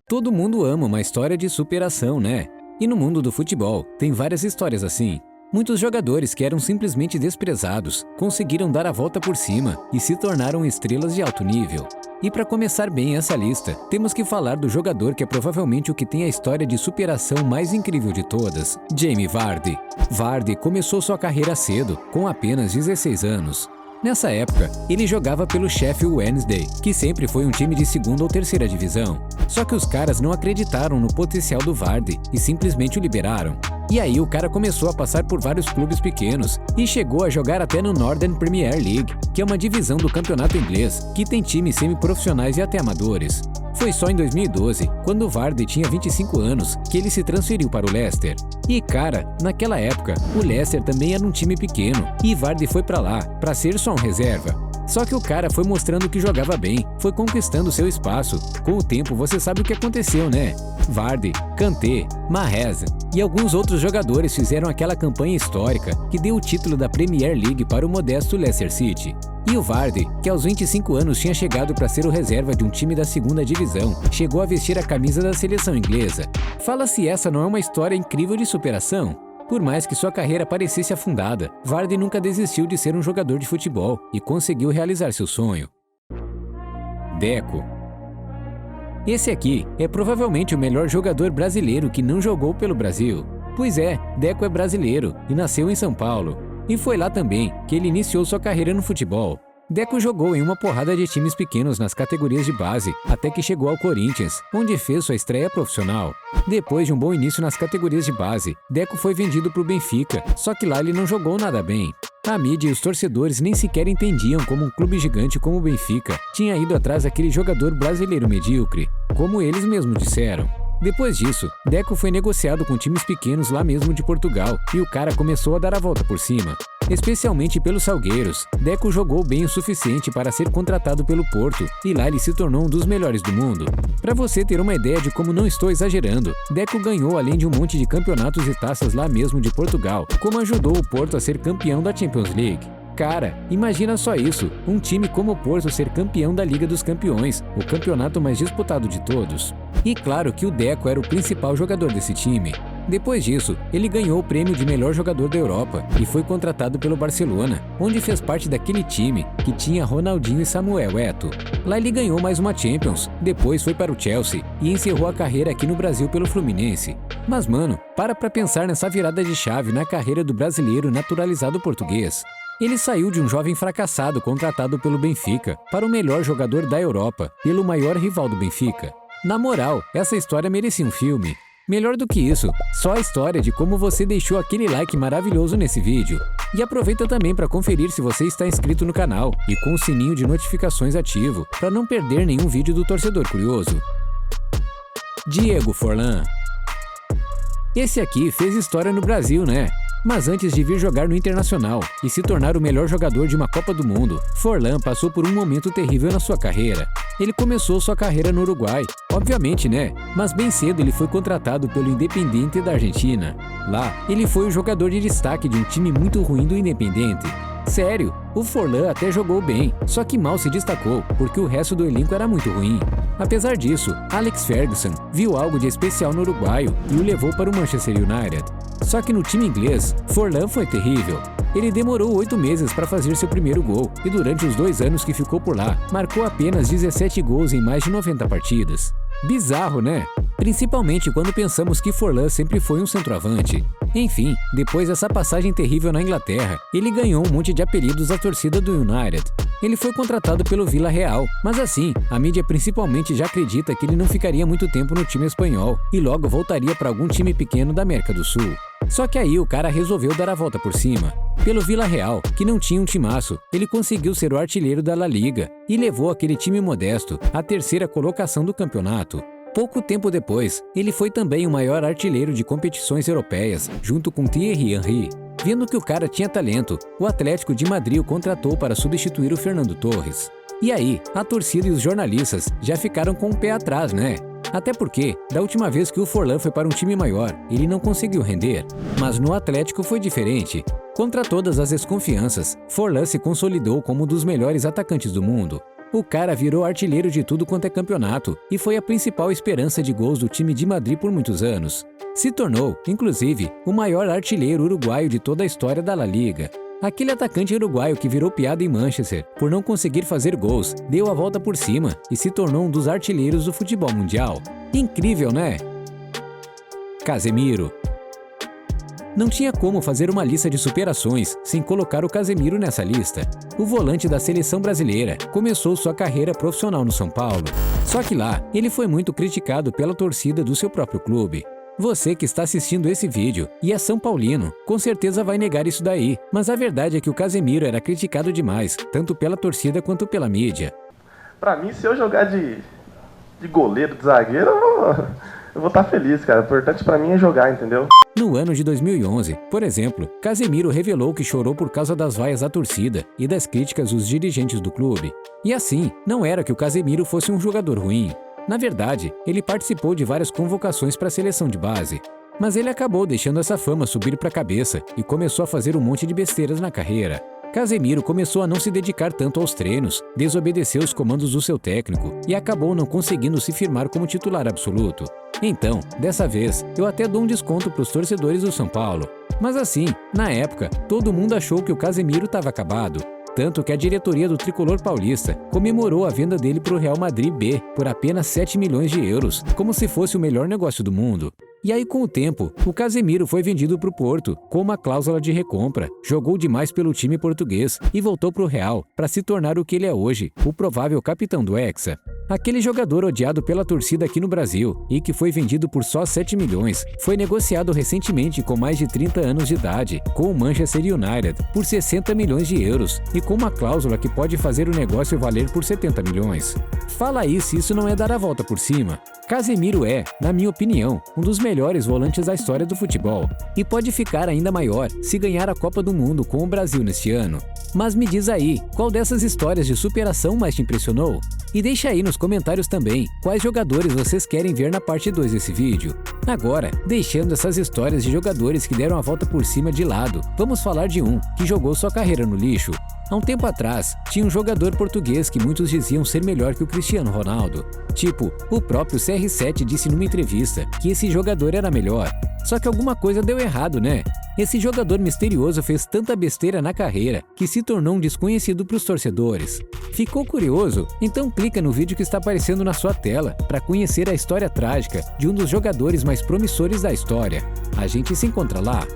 Todo mundo ama uma história de superação, né? E no mundo do futebol, tem várias histórias assim. Muitos jogadores que eram simplesmente desprezados conseguiram dar a volta por cima e se tornaram estrelas de alto nível. E para começar bem essa lista, temos que falar do jogador que é provavelmente o que tem a história de superação mais incrível de todas, Jamie Vardy. Vardy começou sua carreira cedo, com apenas 16 anos. Nessa época, ele jogava pelo Sheffield Wednesday, que sempre foi um time de segunda ou terceira divisão. Só que os caras não acreditaram no potencial do Vardy e simplesmente o liberaram. E aí o cara começou a passar por vários clubes pequenos e chegou a jogar até no Northern Premier League, que é uma divisão do campeonato inglês, que tem times semi-profissionais e até amadores. Foi só em 2012, quando o Vardy tinha 25 anos, que ele se transferiu para o Leicester. E cara, naquela época, o Leicester também era um time pequeno, e Vardy foi para lá, para ser só um reserva. Só que o cara foi mostrando que jogava bem, foi conquistando seu espaço. Com o tempo você sabe o que aconteceu, né? Vardy, Kanté, Mahrez e alguns outros jogadores fizeram aquela campanha histórica que deu o título da Premier League para o modesto Leicester City. E o Vardy, que aos 25 anos tinha chegado para ser o reserva de um time da segunda divisão, chegou a vestir a camisa da seleção inglesa. Fala se essa não é uma história incrível de superação? Por mais que sua carreira parecesse afundada, Vardy nunca desistiu de ser um jogador de futebol e conseguiu realizar seu sonho. Deco. Esse aqui é provavelmente o melhor jogador brasileiro que não jogou pelo Brasil. Pois é, Deco é brasileiro e nasceu em São Paulo. E foi lá também que ele iniciou sua carreira no futebol. Deco jogou em uma porrada de times pequenos nas categorias de base, até que chegou ao Corinthians, onde fez sua estreia profissional. Depois de um bom início nas categorias de base, Deco foi vendido para o Benfica, só que lá ele não jogou nada bem. A mídia e os torcedores nem sequer entendiam como um clube gigante como o Benfica tinha ido atrás daquele jogador brasileiro medíocre, como eles mesmos disseram. Depois disso, Deco foi negociado com times pequenos lá mesmo de Portugal e o cara começou a dar a volta por cima. Especialmente pelos Salgueiros, Deco jogou bem o suficiente para ser contratado pelo Porto e lá ele se tornou um dos melhores do mundo. Para você ter uma ideia de como não estou exagerando, Deco ganhou além de um monte de campeonatos e taças lá mesmo de Portugal, como ajudou o Porto a ser campeão da Champions League. Cara, imagina só isso, um time como o Porto ser campeão da Liga dos Campeões, o campeonato mais disputado de todos. E claro que o Deco era o principal jogador desse time. Depois disso, ele ganhou o prêmio de melhor jogador da Europa e foi contratado pelo Barcelona, onde fez parte daquele time que tinha Ronaldinho e Samuel Eto'o. Lá ele ganhou mais uma Champions, depois foi para o Chelsea e encerrou a carreira aqui no Brasil pelo Fluminense. Mas mano, para pensar nessa virada de chave na carreira do brasileiro naturalizado português. Ele saiu de um jovem fracassado contratado pelo Benfica para o melhor jogador da Europa, pelo maior rival do Benfica. Na moral, essa história merecia um filme. Melhor do que isso, só a história de como você deixou aquele like maravilhoso nesse vídeo. E aproveita também para conferir se você está inscrito no canal e com o sininho de notificações ativo para não perder nenhum vídeo do Torcedor Curioso. Diego Forlán. Esse aqui fez história no Brasil, né? Mas antes de vir jogar no Internacional e se tornar o melhor jogador de uma Copa do Mundo, Forlán passou por um momento terrível na sua carreira. Ele começou sua carreira no Uruguai, obviamente né, mas bem cedo ele foi contratado pelo Independiente da Argentina. Lá, ele foi o jogador de destaque de um time muito ruim do Independiente. Sério, o Forlán até jogou bem, só que mal se destacou, porque o resto do elenco era muito ruim. Apesar disso, Alex Ferguson viu algo de especial no uruguaio e o levou para o Manchester United. Só que no time inglês, Forlán foi terrível. Ele demorou 8 meses para fazer seu primeiro gol e durante os 2 anos que ficou por lá, marcou apenas 17 gols em mais de 90 partidas. Bizarro, né? Principalmente quando pensamos que Forlán sempre foi um centroavante. Enfim, depois dessa passagem terrível na Inglaterra, ele ganhou um monte de apelidos da torcida do United. Ele foi contratado pelo Vila Real, mas assim, a mídia principalmente já acredita que ele não ficaria muito tempo no time espanhol e logo voltaria para algum time pequeno da América do Sul. Só que aí o cara resolveu dar a volta por cima. Pelo Vila Real, que não tinha um timaço, ele conseguiu ser o artilheiro da La Liga e levou aquele time modesto à 3ª colocação do campeonato. Pouco tempo depois, ele foi também o maior artilheiro de competições europeias, junto com Thierry Henry. Vendo que o cara tinha talento, o Atlético de Madrid o contratou para substituir o Fernando Torres. E aí, a torcida e os jornalistas já ficaram com o pé atrás, né? Até porque, da última vez que o Forlán foi para um time maior, ele não conseguiu render. Mas no Atlético foi diferente. Contra todas as desconfianças, Forlán se consolidou como um dos melhores atacantes do mundo. O cara virou artilheiro de tudo quanto é campeonato e foi a principal esperança de gols do time de Madrid por muitos anos. Se tornou, inclusive, o maior artilheiro uruguaio de toda a história da La Liga. Aquele atacante uruguaio que virou piada em Manchester por não conseguir fazer gols, deu a volta por cima e se tornou um dos artilheiros do futebol mundial. Incrível, né? Casemiro. Não tinha como fazer uma lista de superações sem colocar o Casemiro nessa lista. O volante da seleção brasileira começou sua carreira profissional no São Paulo. Só que lá, ele foi muito criticado pela torcida do seu próprio clube. Você que está assistindo esse vídeo e é São Paulino, com certeza vai negar isso daí. Mas a verdade é que o Casemiro era criticado demais, tanto pela torcida quanto pela mídia. Pra mim, se eu jogar de goleiro, de zagueiro, eu vou estar feliz, cara. O importante pra mim é jogar, entendeu? No ano de 2011, por exemplo, Casemiro revelou que chorou por causa das vaias da torcida e das críticas dos dirigentes do clube. E assim, não era que o Casemiro fosse um jogador ruim. Na verdade, ele participou de várias convocações para a seleção de base. Mas ele acabou deixando essa fama subir para a cabeça e começou a fazer um monte de besteiras na carreira. Casemiro começou a não se dedicar tanto aos treinos, desobedeceu os comandos do seu técnico e acabou não conseguindo se firmar como titular absoluto. Então, dessa vez, eu até dou um desconto para os torcedores do São Paulo. Mas assim, na época, todo mundo achou que o Casemiro estava acabado. Tanto que a diretoria do tricolor paulista comemorou a venda dele para o Real Madrid B por apenas 7 milhões de euros, como se fosse o melhor negócio do mundo. E aí, com o tempo, o Casemiro foi vendido para o Porto com uma cláusula de recompra, jogou demais pelo time português e voltou para o Real para se tornar o que ele é hoje, o provável capitão do Hexa. Aquele jogador odiado pela torcida aqui no Brasil e que foi vendido por só 7 milhões, foi negociado recentemente com mais de 30 anos de idade com o Manchester United por 60 milhões de euros e com uma cláusula que pode fazer o negócio valer por 70 milhões. Fala aí se isso não é dar a volta por cima. Casemiro é, na minha opinião, um dos melhores volantes da história do futebol e pode ficar ainda maior se ganhar a Copa do Mundo com o Brasil neste ano. Mas me diz aí, qual dessas histórias de superação mais te impressionou? E deixa aí nos comentários também quais jogadores vocês querem ver na parte 2 desse vídeo. Agora, deixando essas histórias de jogadores que deram a volta por cima de lado, vamos falar de um que jogou sua carreira no lixo. Há um tempo atrás, tinha um jogador português que muitos diziam ser melhor que o Cristiano Ronaldo. Tipo, o próprio CR7 disse numa entrevista que esse jogador era melhor. Só que alguma coisa deu errado, né? Esse jogador misterioso fez tanta besteira na carreira que se tornou um desconhecido para os torcedores. Ficou curioso? Então clica no vídeo que está aparecendo na sua tela para conhecer a história trágica de um dos jogadores mais promissores da história. A gente se encontra lá.